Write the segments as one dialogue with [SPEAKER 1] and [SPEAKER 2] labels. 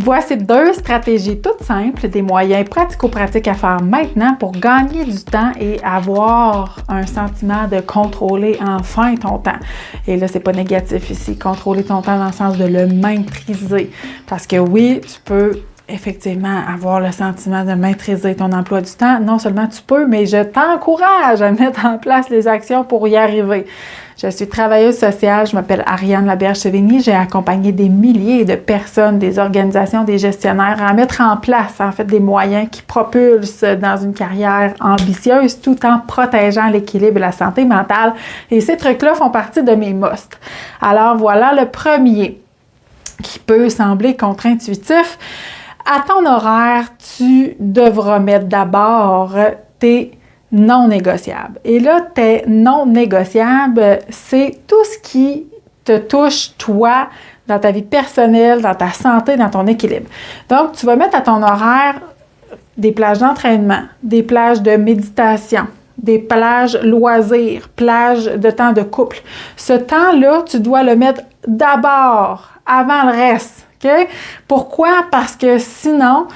[SPEAKER 1] Voici 2 stratégies toutes simples, des moyens pratico-pratiques à faire maintenant pour gagner du temps et avoir un sentiment de contrôler enfin ton temps. Et là, c'est pas négatif ici, contrôler ton temps dans le sens de le maîtriser. Parce que oui, tu peux effectivement avoir le sentiment de maîtriser ton emploi du temps. Non seulement tu peux, mais je t'encourage à mettre en place les actions pour y arriver. Je suis travailleuse sociale, je m'appelle Ariane Laberge-Chevigny. J'ai accompagné des milliers de personnes, des organisations, des gestionnaires à mettre en place en fait des moyens qui propulsent dans une carrière ambitieuse tout en protégeant l'équilibre et la santé mentale. Et ces trucs-là font partie de mes musts. Alors voilà le premier qui peut sembler contre-intuitif. À ton horaire, tu devras mettre d'abord tes non négociables. Et là, tes non négociables, c'est tout ce qui te touche, toi, dans ta vie personnelle, dans ta santé, dans ton équilibre. Donc, tu vas mettre à ton horaire des plages d'entraînement, des plages de méditation, des plages loisirs, plages de temps de couple. Ce temps-là, tu dois le mettre d'abord, avant le reste. Okay? Pourquoi? Parce que sinon,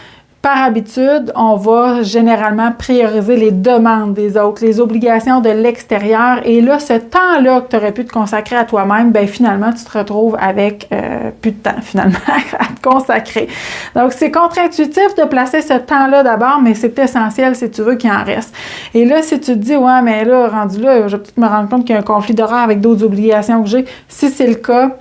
[SPEAKER 1] par habitude, on va généralement prioriser les demandes des autres, les obligations de l'extérieur. Et là, ce temps-là que tu aurais pu te consacrer à toi-même, bien finalement, tu te retrouves avec plus de temps, finalement, à te consacrer. Donc, c'est contre-intuitif de placer ce temps-là d'abord, mais c'est essentiel si tu veux qu'il en reste. Et là, si tu te dis, ouais, mais là, rendu là, je vais peut-être me rendre compte qu'il y a un conflit d'horaire avec d'autres obligations que j'ai. Si c'est le cas,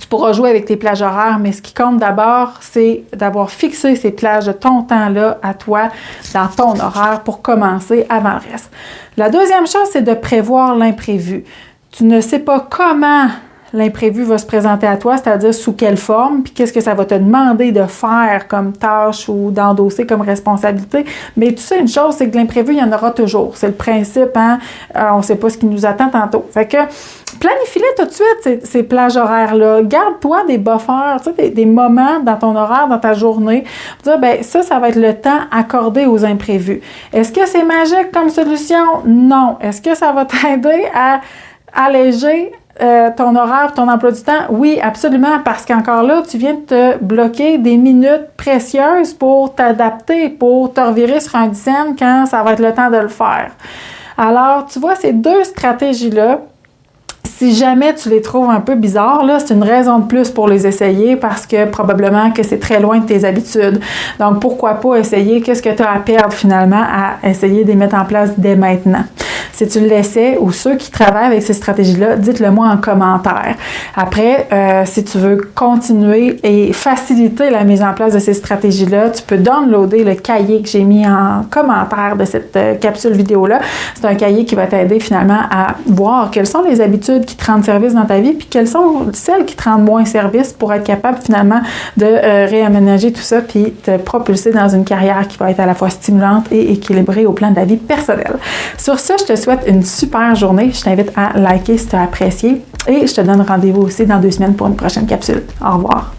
[SPEAKER 1] tu pourras jouer avec tes plages horaires, mais ce qui compte d'abord, c'est d'avoir fixé ces plages de ton temps-là à toi, dans ton horaire, pour commencer avant le reste. La deuxième chose, c'est de prévoir l'imprévu. Tu ne sais pas comment l'imprévu va se présenter à toi, c'est-à-dire sous quelle forme, puis qu'est-ce que ça va te demander de faire comme tâche ou d'endosser comme responsabilité. Mais tu sais une chose, c'est que l'imprévu, il y en aura toujours. C'est le principe, hein? On ne sait pas ce qui nous attend tantôt. Fait que planifie-les tout de suite, ces plages horaires-là. Garde-toi des buffers, tu sais, des moments dans ton horaire, dans ta journée, pour dire, bien, ça va être le temps accordé aux imprévus. Est-ce que c'est magique comme solution? Non. Est-ce que ça va t'aider à alléger ton horaire, ton emploi du temps? Oui, absolument, parce qu'encore là, tu viens de te bloquer des minutes précieuses pour t'adapter, pour te revirer sur un dizaine quand ça va être le temps de le faire. Alors, tu vois, ces 2 stratégies-là, si jamais tu les trouves un peu bizarres, là, c'est une raison de plus pour les essayer parce que probablement que c'est très loin de tes habitudes. Donc, pourquoi pas essayer? Qu'est-ce que tu as à perdre finalement à essayer de les mettre en place dès maintenant? Si tu l'essaies ou ceux qui travaillent avec ces stratégies-là, dites-le moi en commentaire. Après, si tu veux continuer et faciliter la mise en place de ces stratégies-là, tu peux downloader le cahier que j'ai mis en commentaire de cette capsule vidéo-là. C'est un cahier qui va t'aider finalement à voir quelles sont les habitudes qui te rendent service dans ta vie, puis quelles sont celles qui te rendent moins service pour être capable finalement de réaménager tout ça, puis te propulser dans une carrière qui va être à la fois stimulante et équilibrée au plan de la vie personnelle. Sur ce, je te souhaite une super journée. Je t'invite à liker si tu as apprécié et je te donne rendez-vous aussi dans 2 semaines pour une prochaine capsule. Au revoir.